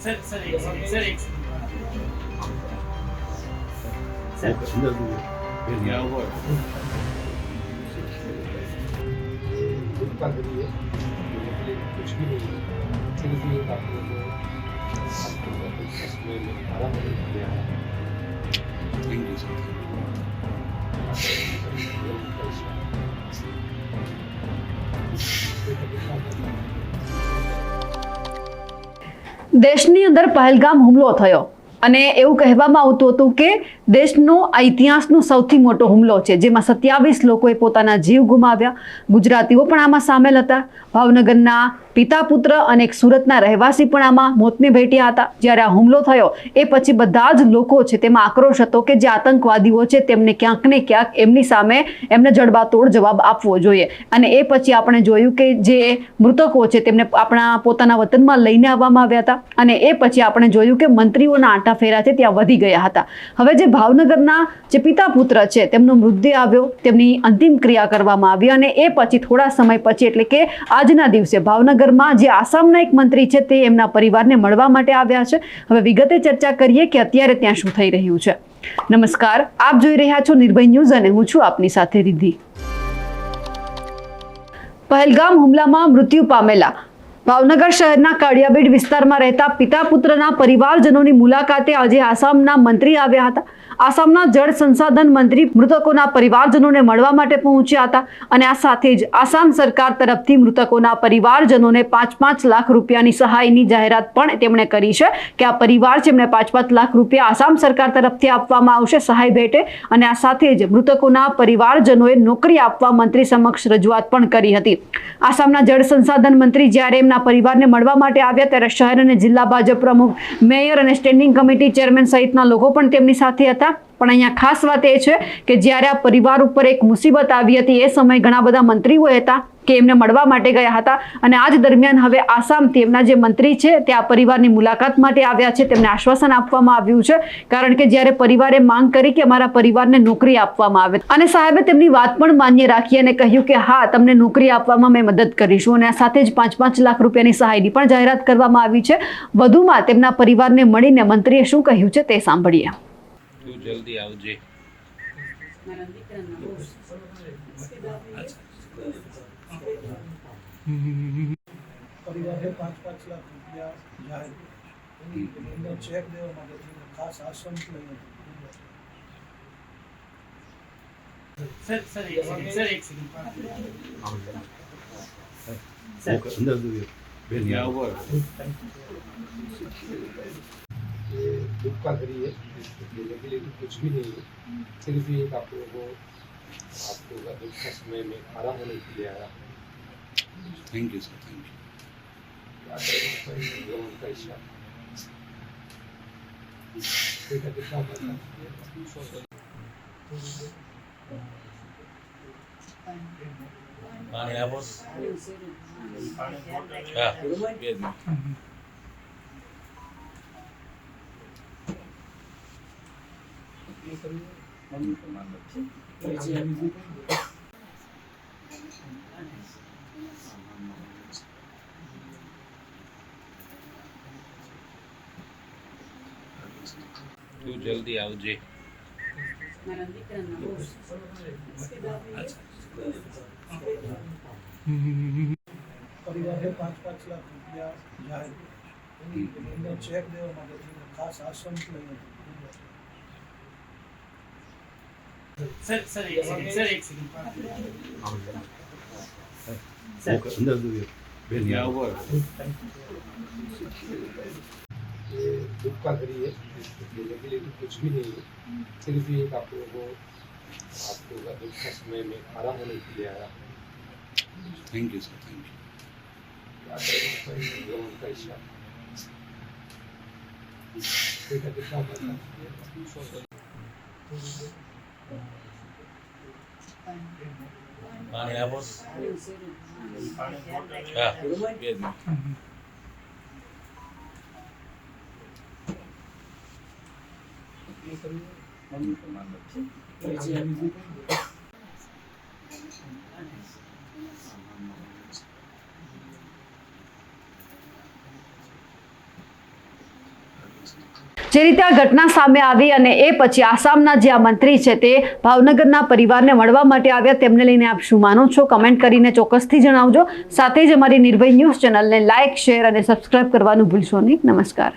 Sir एक second sir एक second sir अंदर क्या हुआ करिए कुछ भी नहीं फिर भी आप लोगों को समय में आराम किया है। थैंक यू सर દેશની અંદર પહેલગામ હુમલો થયો અને એવું કહેવામાં આવતું હતું કે દેશનો આ ઇતિહાસનો સૌથી મોટો હુમલો છે, જેમાં 27 લોકોએ પોતાના જીવ ગુમાવ્યા। ગુજરાતીઓ પણ આમાં સામેલ હતા। ભાવનગરના પિતા પુત્ર અને એક સુરતના રહેવાસી પણ આમાં મોતને ભેટ્યા હતા। જ્યારે આ હુમલો થયો એ પછી બધા જ લોકો છે તેમાં આક્રોશ હતો કે જે આતંકવાદીઓ છે તેમને ક્યાંક ને ક્યાંક એમની સામે એમને જડબાતોડ જવાબ આપવો જોઈએ। અને એ પછી આપણે જોયું કે જે મૃતકો છે તેમને આપણા પોતાના વતનમાં લઈને આવવામાં આવ્યા હતા અને એ પછી આપણે જોયું કે મંત્રીઓના આંટા ફેરા છે ત્યાં વધી ગયા હતા। હવે જે ભાવનગરના જે પિતા પુત્ર છે તેમનો મૃતદેહ આવ્યો, તેમની અંતિમ ક્રિયા કરવામાં આવી અને એ પછી થોડા સમય પછી એટલે કે આજના દિવસે ભાવનગરમાં જે આસામના એક મંત્રી છે તે એમના પરિવારને મળવા માટે આવ્યા છે। હવે વિગતે ચર્ચા કરીએ કે અત્યારે ત્યાં શું થઈ રહ્યું છે। નમસ્કાર, આપ જોઈ રહ્યા છો નિર્ભય ન્યૂઝ અને હું છું આપની સાથે રિદ્ધિ। પહેલગામ હુમલામાં મૃત્યુ પામેલા ભાવનગર શહેરના કાળિયાબેડ વિસ્તારમાં રહેતા પિતા પુત્રના પરિવારજનોની મુલાકાતે આજે આસામના મંત્રી આવ્યા હતા। આસામના જળ સંસાધન મંત્રી મૃતકોના પરિવારજનોને મળવા માટે પહોંચ્યા હતા અને આ સાથે જ આસામ સરકાર તરફથી મૃતકોના પરિવારજનોને 5-5 લાખ રૂપિયાની સહાયની જાહેરાત પણ તેમણે કરી છે કે આ પરિવાર છે એમને 5-5 લાખ રૂપિયા આસામ સરકાર તરફથી આપવામાં આવશે સહાય ભેટે। અને આ સાથે જ મૃતકોના પરિવારજનોએ નોકરી આપવા મંત્રી સમક્ષ રજૂઆત પણ કરી હતી। આસામના જળ સંસાધન મંત્રી જ્યારે એમના પરિવારને મળવા માટે આવ્યા ત્યારે શહેર અને જિલ્લા ભાજપ પ્રમુખ, મેયર અને સ્ટેન્ડિંગ કમિટી ચેરમેન સહિતના લોકો પણ તેમની સાથે હતા। પણ અહીંયા ખાસ વાત એ છે કે જ્યારે આ પરિવાર ઉપર એક મુસીબત આવી હતી એ સમયે ઘણા બધા મંત્રીઓ હતા કે એમને મળવા માટે ગયા હતા અને આજ દરમિયાન હવે આસામથી એમના જે મંત્રી છે તે આ પરિવારની મુલાકાત માટે આવ્યા છે। તેમને આશ્વાસન આપવામાં આવ્યું છે કારણ કે જ્યારે પરિવારે માંગ કરી કે અમારા પરિવારને નોકરી આપવામાં આવે અને સાહેબે તેમની વાત પણ માન્ય રાખી અને કહ્યું કે હા, તમને નોકરી આપવામાં મેં મદદ કરીશું અને આ સાથે જ 5-5 લાખ રૂપિયાની સહાયની પણ જાહેરાત કરવામાં આવી છે। વધુમાં તેમના પરિવારને મળીને મંત્રીએ શું કહ્યું છે તે સાંભળીએ। તું જલ્દી આવજે પરિવારે 5-5 લાખ રૂપિયા જાહેર એમને ચેક દેવા માટે ખાસ આશ્રમ લઈને सर एक सेकंड सर एक सेकंड अंदर क्या हुआ दुख का करिए लेकिन कुछ भी नहीं है फिर भी आप लोगों को दुख का समय में आराम होने के लिए आया। थैंक यू सर थैंक कैसा पानी आपो हाँ बेद में તું જલ્દી આવજે પરિવારે 5-5 લાખ રૂપિયા જાહેર એમને ચેક દેવા માટે ખાસ આશ્રમ લઈને सर एक सेकंड सर एक सेकंड अंदर क्या हुआ दुख का करिए लेकिन कुछ भी नहीं है फिर भी आप लोगों को दुख का समय में आराम होने के लिए आया। थैंक यू सर थैंक कैसा पानी आपो हाँ बेद में જે રીતે આ ઘટના સામે આવી અને એ પછી આસામના જે આ મંત્રી છે તે ભાવનગરના પરિવારને મળવા માટે આવ્યા, તેમને લઈને આપ શું માનો છો કમેન્ટ કરીને ચોક્કસથી જણાવજો. સાથે જ અમારી નિર્ભય ન્યૂઝ ચેનલને લાઇક, શેર અને સબસ્ક્રાઇબ કરવાનું ભૂલશો નહીં. નમસ્કાર.